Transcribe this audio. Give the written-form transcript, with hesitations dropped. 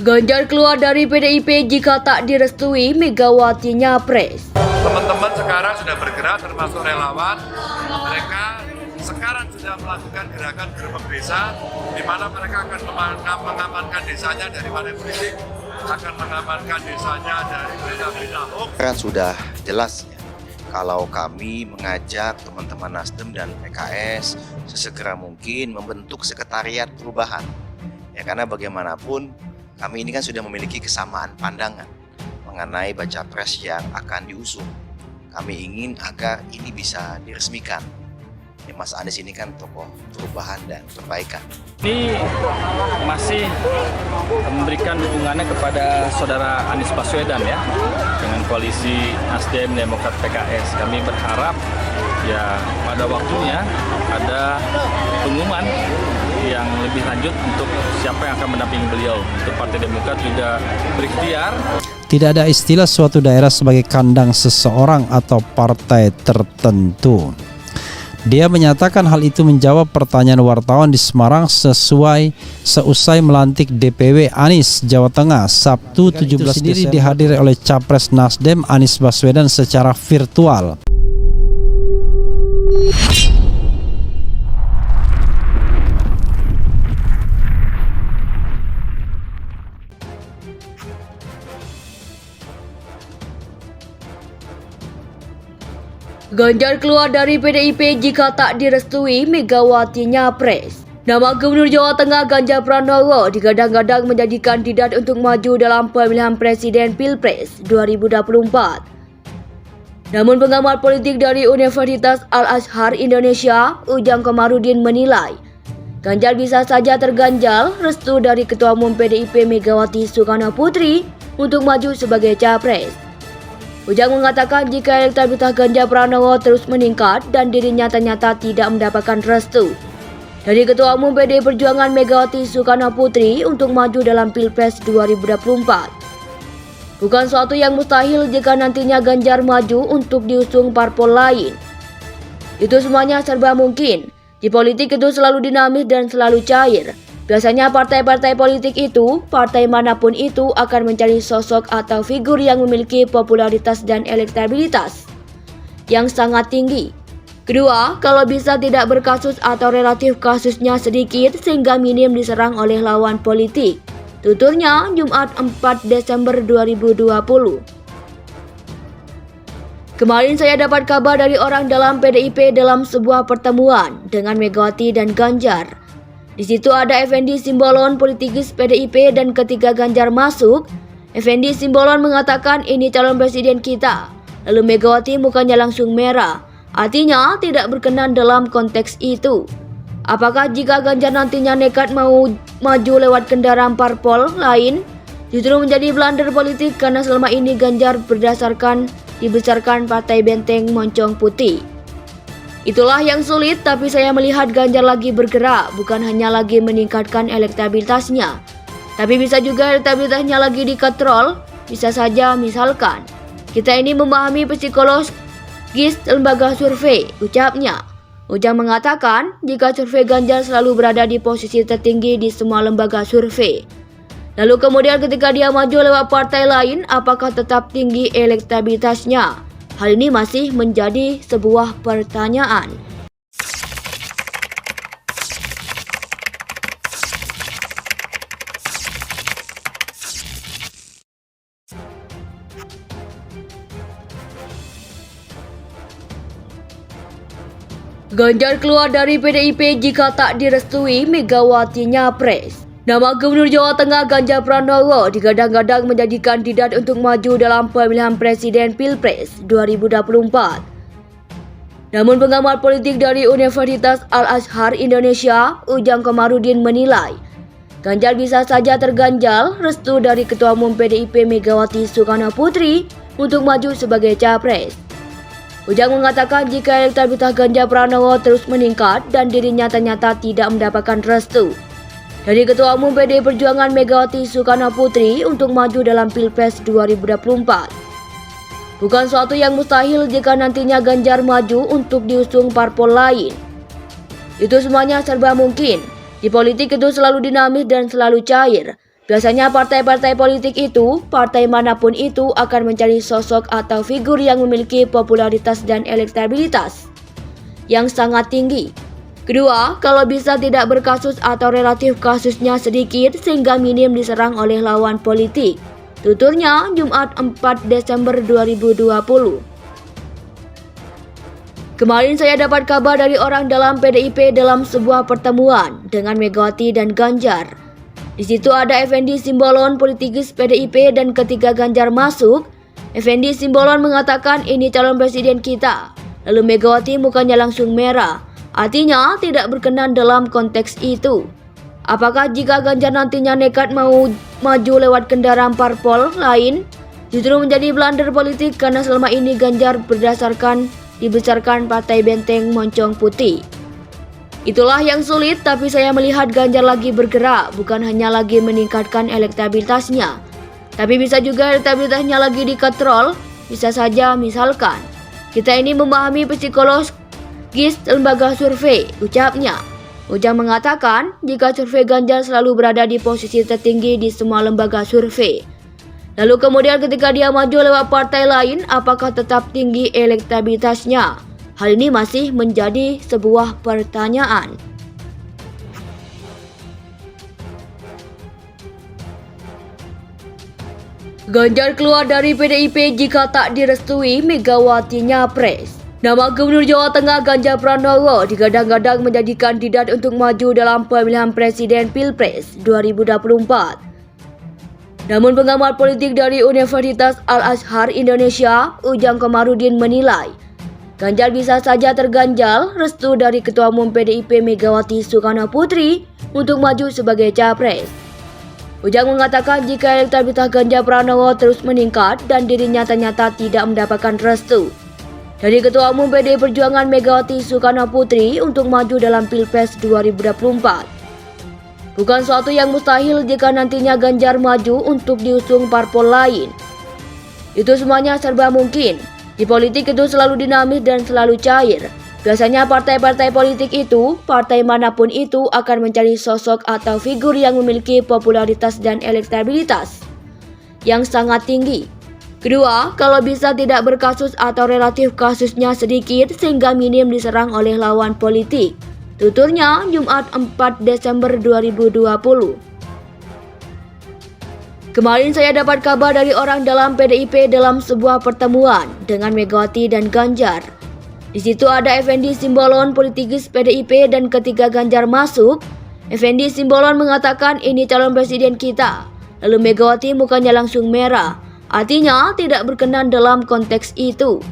Ganjar keluar dari PDIP jika tak direstui Megawati Nyapres. Teman-teman sekarang sudah bergerak, termasuk relawan. Mereka sekarang sudah melakukan gerakan gerbek desa, di mana mereka akan mengamankan desanya dari politik, akan mengamankan desanya dari berita-berita hoax. Kan sudah jelas ya, kalau kami mengajak teman-teman Nasdem dan PKS sesegera mungkin membentuk sekretariat perubahan. Ya, karena bagaimanapun kami ini kan sudah memiliki kesamaan pandangan mengenai baca pres yang akan diusung. Kami ingin agar ini bisa diresmikan. Ya, Mas Anies ini kan tokoh perubahan dan perbaikan. Ini masih memberikan dukungannya kepada saudara Anies Baswedan ya, dengan koalisi Nasdem, Demokrat, PKS. Kami berharap ya pada waktunya ada pengumuman yang lebih lanjut untuk siapa yang akan mendampingi beliau. Untuk Partai Demokrat juga berikhtiar. Tidak ada istilah suatu daerah sebagai kandang seseorang atau partai tertentu. Dia menyatakan hal itu menjawab pertanyaan wartawan di Semarang seusai melantik DPW Anies Jawa Tengah Sabtu 17 Desember dihadiri oleh Capres Nasdem Anies Baswedan secara virtual. Ganjar keluar dari PDIP jika tak direstui Megawati Nyapres. Nama Gubernur Jawa Tengah Ganjar Pranowo digadang-gadang menjadi kandidat untuk maju dalam pemilihan Presiden Pilpres 2024. Namun pengamat politik dari Universitas Al-Azhar Indonesia, Ujang Komarudin menilai, Ganjar bisa saja terganjal restu dari Ketua Umum PDIP Megawati Soekarnoputri untuk maju sebagai capres. Ujang mengatakan jika elektabilitas Ganjar Pranowo terus meningkat dan dirinya ternyata tidak mendapatkan restu dari Ketua Umum PDI Perjuangan Megawati Soekarnoputri untuk maju dalam Pilpres 2024. Bukan suatu yang mustahil jika nantinya Ganjar maju untuk diusung parpol lain. Itu semuanya serba mungkin. Di politik itu selalu dinamis dan selalu cair. Biasanya partai-partai politik itu, partai manapun itu akan mencari sosok atau figur yang memiliki popularitas dan elektabilitas yang sangat tinggi. Kedua, kalau bisa tidak berkasus atau relatif kasusnya sedikit sehingga minim diserang oleh lawan politik. Tuturnya Jumat 4 Desember 2020. Kemarin saya dapat kabar dari orang dalam PDIP dalam sebuah pertemuan dengan Megawati dan Ganjar. Di situ ada Effendi Simbolon, politikus PDIP, dan ketika Ganjar masuk, Effendi Simbolon mengatakan ini calon presiden kita. Lalu Megawati mukanya langsung merah. Artinya tidak berkenan dalam konteks itu. Apakah jika Ganjar nantinya nekat mau maju lewat kendaraan parpol lain, justru menjadi blunder politik karena selama ini Ganjar dibesarkan Partai Benteng Moncong Putih. Itulah yang sulit, tapi saya melihat Ganjar lagi bergerak, bukan hanya lagi meningkatkan elektabilitasnya, tapi bisa juga elektabilitasnya lagi dikatrol. Bisa saja misalkan, kita ini memahami psikologis lembaga survei, ucapnya. Ujang mengatakan, jika survei Ganjar selalu berada di posisi tertinggi di semua lembaga survei. Lalu kemudian ketika dia maju lewat partai lain, apakah tetap tinggi elektabilitasnya? Hal ini masih menjadi sebuah pertanyaan. Ganjar keluar dari PDIP jika tak direstui Megawati Nyapres. Nama Gubernur Jawa Tengah Ganjar Pranowo digadang-gadang menjadi kandidat untuk maju dalam pemilihan Presiden Pilpres 2024. Namun pengamat politik dari Universitas Al-Azhar Indonesia, Ujang Komarudin menilai, Ganjar bisa saja terganjal restu dari Ketua Umum PDIP Megawati Soekarnoputri untuk maju sebagai capres. Ujang mengatakan jika elektabilitas Ganjar Pranowo terus meningkat dan dirinya ternyata tidak mendapatkan restu dari Ketua Umum PDI Perjuangan Megawati Soekarnoputri untuk maju dalam Pilpres 2024. Bukan suatu yang mustahil jika nantinya Ganjar maju untuk diusung parpol lain. Itu semuanya serba mungkin. Di politik itu selalu dinamis dan selalu cair. Biasanya partai-partai politik itu, partai manapun itu akan mencari sosok atau figur yang memiliki popularitas dan elektabilitas yang sangat tinggi. Kedua, kalau bisa tidak berkasus atau relatif kasusnya sedikit sehingga minim diserang oleh lawan politik. Tuturnya Jumat 4 Desember 2020. Kemarin saya dapat kabar dari orang dalam PDIP dalam sebuah pertemuan dengan Megawati dan Ganjar. Di situ ada Effendi Simbolon, politikus PDIP, dan ketika Ganjar masuk, Effendi Simbolon mengatakan ini calon presiden kita. Lalu Megawati mukanya langsung merah, artinya tidak berkenan dalam konteks itu. Apakah jika Ganjar nantinya nekat mau maju lewat kendaraan parpol lain, justru menjadi blunder politik karena selama ini Ganjar dibesarkan Partai Benteng Moncong Putih. Itulah yang sulit, tapi saya melihat Ganjar lagi bergerak, bukan hanya lagi meningkatkan elektabilitasnya, tapi bisa juga elektabilitasnya lagi dikatrol. Bisa saja misalkan, kita ini memahami psikologis lembaga survei, ucapnya. Ujang mengatakan, jika survei Ganjar selalu berada di posisi tertinggi di semua lembaga survei. Lalu kemudian ketika dia maju lewat partai lain, apakah tetap tinggi elektabilitasnya? Hal ini masih menjadi sebuah pertanyaan. Ganjar keluar dari PDIP jika tak direstui Megawati Nyapres. Nama Gubernur Jawa Tengah Ganjar Pranowo digadang-gadang menjadi kandidat untuk maju dalam pemilihan presiden Pilpres 2024. Namun pengamat politik dari Universitas Al-Azhar Indonesia, Ujang Komarudin menilai, Ganjar bisa saja terganjal restu dari Ketua Umum PDIP Megawati Soekarno Putri untuk maju sebagai capres. Ujang mengatakan jika elektabilitas Ganjar Pranowo terus meningkat dan dirinya ternyata tidak mendapatkan restu dari Ketua Umum PDI Perjuangan Megawati Soekarno Putri untuk maju dalam Pilpres 2024. Bukan suatu yang mustahil jika nantinya Ganjar maju untuk diusung parpol lain. Itu semuanya serba mungkin. Di politik itu selalu dinamis dan selalu cair. Biasanya partai-partai politik itu, partai manapun itu akan mencari sosok atau figur yang memiliki popularitas dan elektabilitas yang sangat tinggi. Kedua, kalau bisa tidak berkasus atau relatif kasusnya sedikit sehingga minim diserang oleh lawan politik. Tuturnya Jumat 4 Desember 2020. Kemarin saya dapat kabar dari orang dalam PDIP dalam sebuah pertemuan dengan Megawati dan Ganjar. Di situ ada Effendi Simbolon, politikus PDIP, dan ketika Ganjar masuk, Effendi Simbolon mengatakan ini calon presiden kita. Lalu Megawati mukanya langsung merah, artinya tidak berkenan dalam konteks itu.